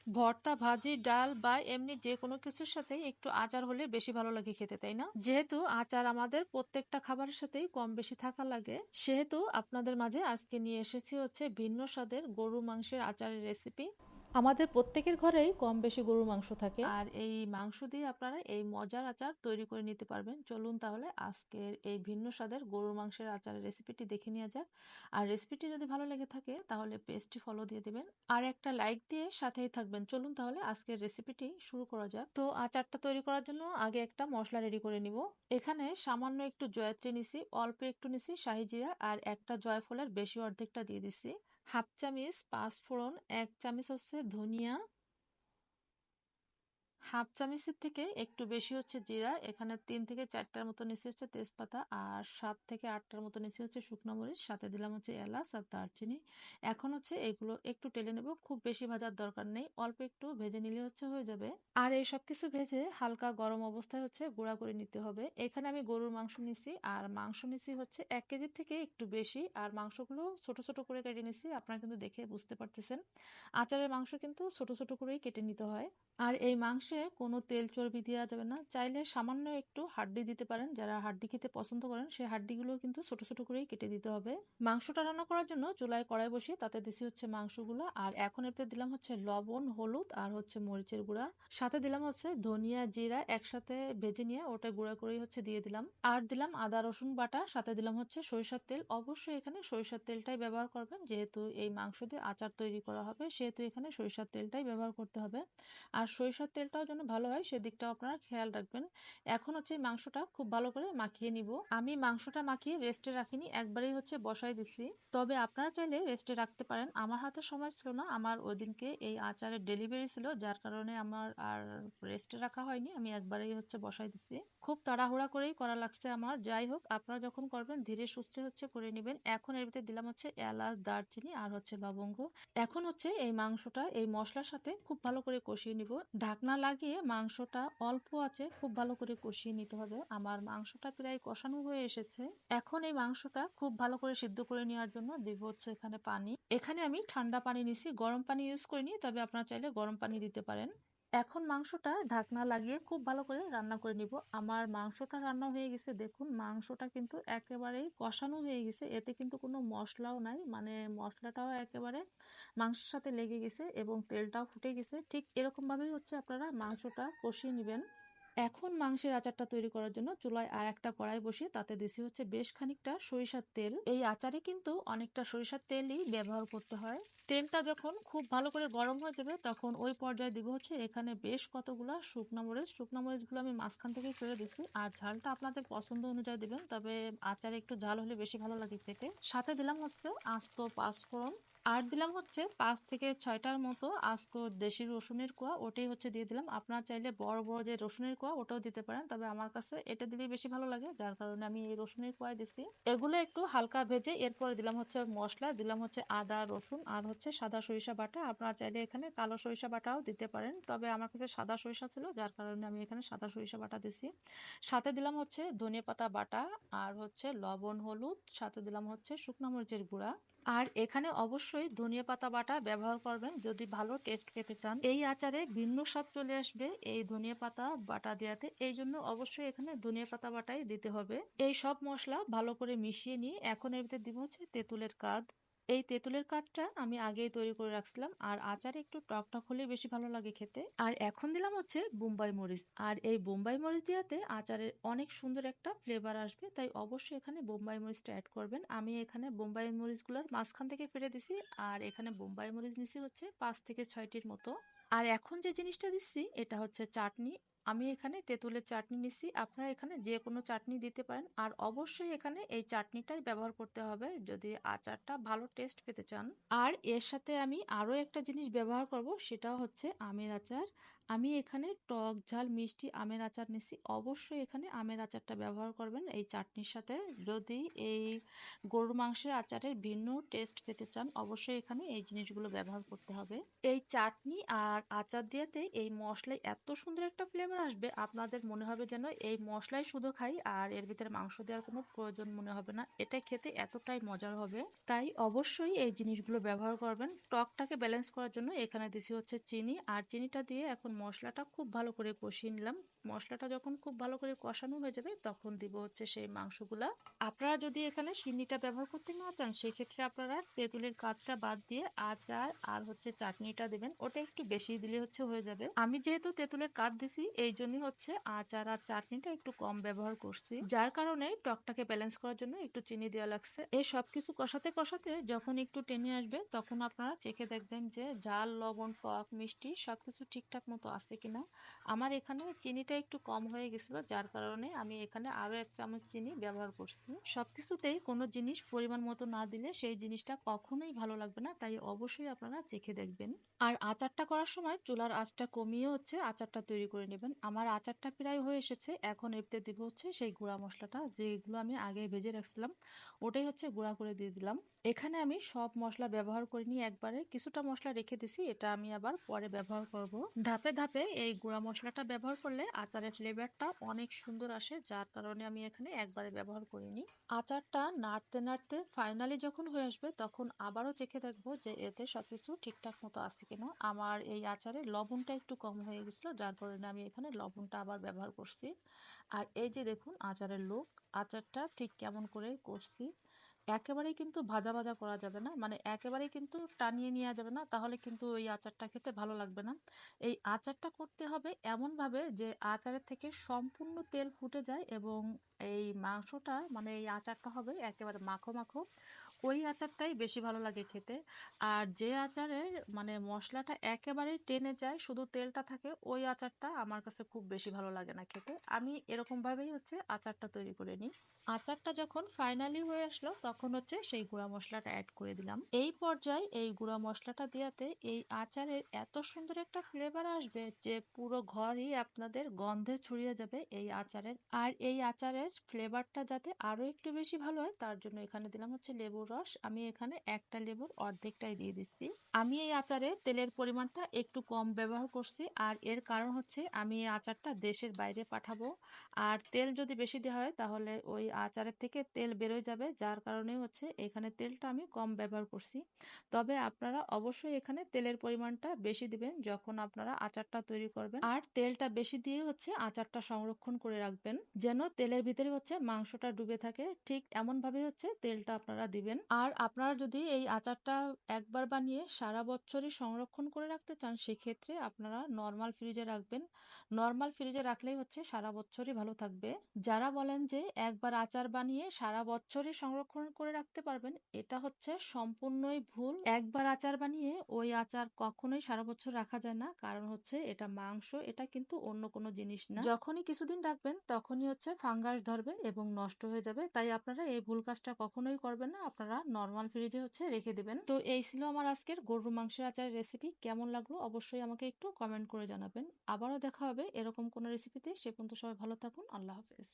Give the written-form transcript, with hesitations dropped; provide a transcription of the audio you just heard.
ভর্তা, ভাজি, ডাল বা এমনি যেকোনো কিছুর সাথেই একটু আচার হলে বেশি ভালো লাগে খেতে, তাই না? যেহেতু আচার আমাদের প্রত্যেকটা খাবারের সাথেই কম বেশি থাকা লাগে, সেহেতু আপনাদের মাঝে আজকে নিয়ে এসেছি হচ্ছে ভিন্ন স্বাদের গরু মাংসের আচারের রেসিপি। আমাদের প্রত্যেকের ঘরেই কম বেশি গরুর মাংস থাকে, আর এই মাংস দিয়ে আপনারা এই মজার আচার তৈরি করে নিতে পারবেন। চলুন তাহলে আজকের এই ভিন্ন স্বাদের গরুর মাংসের আচারের রেসিপিটি দেখে নেওয়া যাক। আর রেসিপিটি যদি ভালো লেগে থাকে তাহলে পেজটি ফলো দিয়ে দিবেন আর একটা লাইক দিয়ে সাথেই থাকবেন। চলুন তাহলে আজকের রেসিপিটি শুরু করা যাক। তো আচারটা তৈরি করার জন্য আগে একটা মশলা রেডি করে নিব। এখানে সামান্য একটু জয়ত্রী নিছি, অল্প একটু নিছি শাহি জিরা, আর একটা জয়ফলের বেশি অর্ধেকটা দিয়ে দিছি। হাফ চামচ পাঁচফোড়ন, 1 চামচ হচ্ছে ধনিয়া, হাফ চামচের থেকে একটু বেশি হচ্ছে জিরা, এখানে 3 থেকে 4টার মতো নিচে হচ্ছে তেজপাতা, আর 7 থেকে 8টার মতো নিচে হচ্ছে শুকনো মরিচ, সাথে দিলাম হচ্ছে এলাচ আর দারচিনি। এখন হচ্ছে এগুলো একটু টেলে নেব, খুব বেশি ভাজার দরকার নেই, অল্প একটু ভেজে নিলে হচ্ছে হয়ে যাবে। আর এই সব কিছু ভেজে হালকা গরম অবস্থায় হচ্ছে গুঁড়া করে নিতে হবে। এখানে আমি গরুর মাংস নিছি, আর মাংস নিছি হচ্ছে 1 কেজির থেকে একটু বেশি, আর মাংসগুলো ছোট ছোট করে কেটে নিছি। আপনারা কিন্তু দেখে বুঝতে পারতেছেন আচারের মাংস কিন্তু ছোট ছোট করেই কেটে নিতে হয়। আর এই মাংসে কোনো তেল চর্বি দেওয়া যাবে না, চাইলে সামান্য একটু হাড্ডি দিতে পারেন, যারা হাড্ডি খেতে পছন্দ করেন সেই হাড্ডিগুলো কিন্তু ছোট ছোট করেই কেটে দিতে হবে। মাংসটা রান্না করার জন্য চুলায় কড়াই বসিয়ে তাতে দিছি হচ্ছে মাংসগুলো, আর এখন এতে দিলাম হচ্ছে লবণ, হলুদ আর হচ্ছে মরিচের গুঁড়া, সাথে দিলাম হচ্ছে ধনিয়া জিরা একসাথে ভেজে নিয়ে ওটা গুঁড়া করেই হচ্ছে দিয়ে দিলাম, আর দিলাম আদা রসুন বাটা, সাথে দিলাম হচ্ছে সরিষার তেল। অবশ্যই এখানে সরিষার তেলটাই ব্যবহার করবেন, যেহেতু এই মাংস দিয়ে আচার তৈরি করা হবে সেহেতু এখানে সরিষার তেলটাই ব্যবহার করতে হবে। আর সরিষার তেলটাও যেন ভালো হয় সেদিকটাও আপনারা খেয়াল রাখবেন। এখন হচ্ছে মাংসটা খুব ভালো করে মাখিয়ে নিব। আমি মাংসটা মাখিয়ে রেস্টে রাখিনি, একবারেই হচ্ছে বসাই দিছি। তবে আপনারা চাইলে রেস্টে রাখতে পারেন, আমার হাতে সময় ছিল না, আমার ওই দিনকে এই আচারের ডেলিভারি ছিল, যার কারণে আমার আর রেস্টে রাখা হয়নি, আমি একবারেই হচ্ছে বসাই দিছি। খুব তাড়াহুড়া করেই করা লাগছে আমার। যাই হোক, আপনারা যখন করবেন ধীরে সুস্থে হচ্ছে করে নেবেন। এখন এর ভিতরে দিলাম হচ্ছে এলাচ, দারচিনি আর হচ্ছে লবঙ্গ। এখন হচ্ছে এই মাংসটা এই মশলার সাথে খুব ভালো করে কষিয়ে নিব। ঢাকনা লাগিয়ে মাংসটা অল্প আঁচে খুব ভালো করে কষিয়ে নিতে হবে। আমার মাংসটা প্রায় কষানো হয়ে এসেছে। এখন এই মাংসটা খুব ভালো করে সিদ্ধ করে নেওয়ার জন্য দিব হচ্ছে এখানে পানি। এখানে আমি ঠান্ডা পানি নিছি, গরম পানি ইউজ করিনি, তবে আপনারা চাইলে গরম পানি দিতে পারেন। এখন মাংসটা ঢাকনা লাগিয়ে খুব ভালো করে রান্না করে নিব। আমার মাংসটা রান্না হয়ে গেছে, দেখুন মাংসটা কিন্তু একেবারেই কষানো হয়ে গেছে, এতে কিন্তু কোনো মশলাও নাই, মানে মশলাটাও একেবারে মাংসের সাথে লেগে গেছে এবং তেলটাও ফুটে গেছে। ঠিক এরকম ভাবেই হচ্ছে আপনারা মাংসটা কষিয়ে নেবেন। এখন মাংসের আচারটা তৈরি করার জন্য চুলায় আর একটা কড়াই বসিয়ে তাতে দিছি হচ্ছে বেশ খানিকটা সরিষার তেল। এই আচারে কিন্তু অনেকটা সরিষার তেলই ব্যবহার করতে হয়। তেলটা যখন খুব ভালো করে গরম হয়ে যাবে তখন ওই পর্যায়ে দিব হচ্ছে এখানে বেশ কতগুলা শুকনা মরিচ। শুকনা মরিচগুলো আমি মাঝখান থেকে ফেলে দিছি, আর ঝালটা আপনাদের পছন্দ অনুযায়ী দিবেন, তবে আচারে একটু ঝাল হলে বেশি ভালো লাগে খেতে। সাথে দিলাম হচ্ছে আস্ত পাঁচফোড়ন, আর দিলাম হচ্ছে 5 থেকে 6টার মতো আস্ত দেশি রসুনের কোয়া, ওটাই হচ্ছে দিয়ে দিলাম। আপনারা চাইলে বড় বড় যে রসুনের কোয়া ওটাও দিতে পারেন, তবে আমার কাছে এটা দিলেই বেশি ভালো লাগে, যার কারণে আমি এই রসুনের কোয়া দিছি। এগুলো একটু হালকা ভেজে এরপরে দিলাম হচ্ছে মশলা, দিলাম হচ্ছে আদা রসুন আর হচ্ছে সাদা সরিষা বাটা। আপনারা চাইলে এখানে কালো সরিষা বাটাও দিতে পারেন, তবে আমার কাছে সাদা সরিষা ছিল যার কারণে আমি এখানে সাদা সরিষা বাটা দিছি। সাথে দিলাম হচ্ছে ধনেপাতা বাটা, আর হচ্ছে লবণ, হলুদ, সাথে দিলাম হচ্ছে শুকনো মরিচের গুঁড়া। আর এখানে অবশ্যই ধনিয়া পাতা বাটা ব্যবহার করবেন যদি ভালো টেস্ট পেতে চান। এই আচারে ভিন্ন স্বাদ চলে আসবে এই ধনিয়া পাতা বাটা দেওয়াতে, এই জন্য অবশ্যই এখানে ধনিয়া পাতা বাটাই দিতে হবে। এই সব মশলা ভালো করে মিশিয়ে নিয়ে এখন এর ভিতরে দিব হচ্ছে তেঁতুলের কাদ। এই তেঁতুলের কাঠটা আমি আগেই তৈরি করে রাখছিলাম, আর আচারে একটু টক টক হলে বেশি ভালো লাগে খেতে। আর এখন দিলাম হচ্ছে বোম্বাই মরিচ, আর এই বোম্বাই মরিচ দিয়াতে আচারের অনেক সুন্দর একটা ফ্লেভার আসবে, তাই অবশ্যই এখানে বোম্বাই মরিচটা অ্যাড করবেন। আমি এখানে বোম্বাই মরিচগুলোর মাঝখান থেকে ফেলে দিছি, আর এখানে বোম্বাই মরিচ নিছি হচ্ছে 5 থেকে 6টির মতো। আর এখন যে জিনিসটা দিচ্ছি এটা হচ্ছে চাটনি। আমি এখানে তেঁতুলের চাটনি নিচ্ছি, আপনারা এখানে যে কোনো চাটনি দিতে পারেন, আর অবশ্যই এখানে এই চাটনিটাই ব্যবহার করতে হবে যদি আচারটা ভালো টেস্ট পেতে চান। আর এর সাথে আমি আরও একটা জিনিস ব্যবহার করব, সেটা হচ্ছে আমের আচার। আমি এখানে টক ঝাল মিষ্টি আমের আচার নিচ্ছি, অবশ্যই এখানে আমের আচারটা ব্যবহার করবেন এই চাটনির সাথে। যদি এই গরুর মাংসের আচারের ভিন্ন টেস্ট পেতে চান অবশ্যই এখানে এই জিনিসগুলো ব্যবহার করতে হবে। এই চাটনি আর আচার দিয়েতে এই মশলায় এত সুন্দর একটা ফ্লেভার ফ্লেভার আসবে আপনাদের মনে হবে যেন এই মশলাই শুধু খাই আর এর ভিতরে মাংস দেওয়ার কোনো প্রয়োজন মনে হবে না। এটা খেতে এতটাই মজার হবে, তাই অবশ্যই এই জিনিসগুলো ব্যবহার করবেন। টকটাকে ব্যালেন্স করার জন্য এখানে দিছি হচ্ছে চিনি, আর চিনিটা দিয়ে এখন মশলাটা খুব ভালো করে কষিয়ে নিলাম। মশলাটা যখন খুব ভালো করে কষানো হয়ে যাবে তখন দিব হচ্ছে সেই মাংসগুলা। আপনারা যদি এখানে চিনিটা ব্যবহার করতে না চান সেক্ষেত্রে আপনারা তেঁতুলের কাঠটা বাদ দিয়ে আচার আর হচ্ছে চাটনিটা দিবেন, ওটা একটু বেশি দিলে হচ্ছে হয়ে যাবে। আমি যেহেতু তেঁতুলের কাঠ দিছি এই জন্যই হচ্ছে আচার আর চাটনিটা একটু কম ব্যবহার করছি, যার কারণে টকটাকে ব্যালেন্স করার জন্য একটু চিনি দেওয়া লাগছে। এই সবকিছু কষাতে কষাতে যখন একটু টেনে আসবে তখন আপনারা চেখে দেখবেন যে ঝাল, লবণ, টক, মিষ্টি সবকিছু ঠিকঠাক মতো আছে কিনা। আমার এখানে চিনিটা একটু কম হয়ে গেছিল, যার কারণে আমি এখানে আরো 1 চামচ চিনি ব্যবহার করছি। সবকিছুতেই কোনো জিনিস পরিমাণ মতো না দিলে সেই জিনিসটা কখনোই ভালো লাগবে না, তাই অবশ্যই আপনারা চেখে দেখবেন। আর আচারটা করার সময় চুলার আঁচটা কমিয়ে হচ্ছে আচারটা তৈরি করে নেবেন। আমার আচারটা প্রায় হয়ে এসেছে, এখন এতে দিব হচ্ছে সেই গুঁড়া মশলাটা যেগুলো আমি আগে ভেজে রাখছিলাম, ওটাই হচ্ছে গুঁড়া করে দিয়ে দিলাম। এখানে আমি সব মশলা ব্যবহার করিনি একবারে, কিছুটা মশলা রেখে দিছি, এটা আমি আবার পরে ব্যবহার করব। ধাপে ধাপে এই গুঁড়া মশলাটা ব্যবহার করলে আচারের ফ্লেভারটা অনেক সুন্দর আসে, যার কারণে আমি এখানে একবারে ব্যবহার করিনি। আচারটা নাড়তে নাড়তে ফাইনালি যখন হয়ে আসবে তখন আবারও চেখে দেখবো যে এতে সবকিছু ঠিকঠাক মতো আছে কিনা। আমার এই আচারে লবণটা একটু কম হয়ে গেছিলো, যার কারণে আমি এখানে লবণটা আবার ব্যবহার করছি। আর এই যে দেখুন আচারের লুক, আচারটা ঠিক কেমন করে করছি। একেবারেই কিন্তু ভাজা ভাজা করা যাবে না, মানে একেবারেই কিন্তু টানিয়ে নেওয়া যাবে না, তাহলে কিন্তু ওই আচারটা খেতে ভালো লাগবে না। এই আচারটা করতে হবে এমনভাবে যে আচারের থেকে সম্পূর্ণ তেল ফুটে যায় এবং এই মাংসটা মানে এই আচারটা হবে একেবারে মাখো মাখো, ওই আচারটাই বেশি ভালো লাগে খেতে। আর যে আচারে মানে মশলাটা একেবারে টেনে যায় শুধু তেলটা থাকে, ওই আচারটা আমার কাছে খুব বেশি ভালো লাগে না খেতে। আমি এরকম ভাবেই হচ্ছে আচারটা তৈরি করে নিই। আচারটা যখন ফাইনালি হয়ে আসলো তখন হচ্ছে সেই গুঁড়া মশলাটা অ্যাড করে দিলাম। এই পর্যায়ে এই গুঁড়া মশলাটা দেওয়াতে এই আচারের এত সুন্দর একটা ফ্লেভার আসবে যে পুরো ঘরই আপনাদের গন্ধে ছড়িয়ে যাবে এই আচারের। আর এই আচারের ফ্লেভারটা যাতে আরো একটু বেশি ভালো হয় তার জন্য এখানে দিলাম হচ্ছে লেবুর রস। আমি এখানে একটা লেবুর অর্ধেকটাই দিয়ে দিচ্ছি। আমি এই আচারে তেলের পরিমাণটা একটু কম ব্যবহার করছি, আর এর কারণ হচ্ছে আমি এই আচারটা দেশের বাইরে পাঠাবো, আর তেল যদি বেশি দেওয়া হয় তাহলে ওই আচারের থেকে তেল বেরোয় যাবে, যার কারণে হচ্ছে এখানে তেলটা আমি কম ব্যবহার করছি। তবে আপনারা অবশ্যই এখানে তেলের পরিমাণটা বেশি দিবেন যখন আপনারা আচারটা তৈরি করবেন, আর তেলটা বেশি দিয়ে হচ্ছে আচারটা সংরক্ষণ করে রাখবেন যেন তেলের ভিতরে হচ্ছে মাংসটা ডুবে থাকে, ঠিক এমন ভাবে হচ্ছে তেলটা আপনারা দিবেন। আর আপনারা যদি এই আচারটা একবার বানিয়ে সারা বছরই সংরক্ষণ করে রাখতে চান সেক্ষেত্রে আপনারা নর্মাল ফ্রিজে রাখবেন। নর্মাল ফ্রিজে রাখলেই হচ্ছে সারা বছরই ভালো থাকবে। যারা বলেন যে একবার আচার বানিয়ে সারা বছরই সংরক্ষণ করে রাখতে পারবেন, এটা হচ্ছে সম্পূর্ণই ভুল। একবার আচার বানিয়ে ওই আচার কখনোই সারা বছর রাখা যায় না, কারণ হচ্ছে এটা মাংস, এটা কিন্তু অন্য কোনো জিনিস না। যখনই কিছুদিন রাখবেন তখনই হচ্ছে ফাঙ্গাস ধরবে এবং নষ্ট হয়ে যাবে, তাই আপনারা এই ভুল কাজটা কখনোই করবেন না, আপনারা নর্মাল ফ্রিজে হচ্ছে রেখে দিবেন। তো এই ছিল আমার আজকের গরুর মাংসের আচারের রেসিপি, কেমন লাগলো অবশ্যই আমাকে একটু কমেন্ট করে জানাবেন। আবারও দেখা হবে এরকম কোনো রেসিপিতে, সে পর্যন্ত সবাই ভালো থাকুন, আল্লাহ হাফেজ।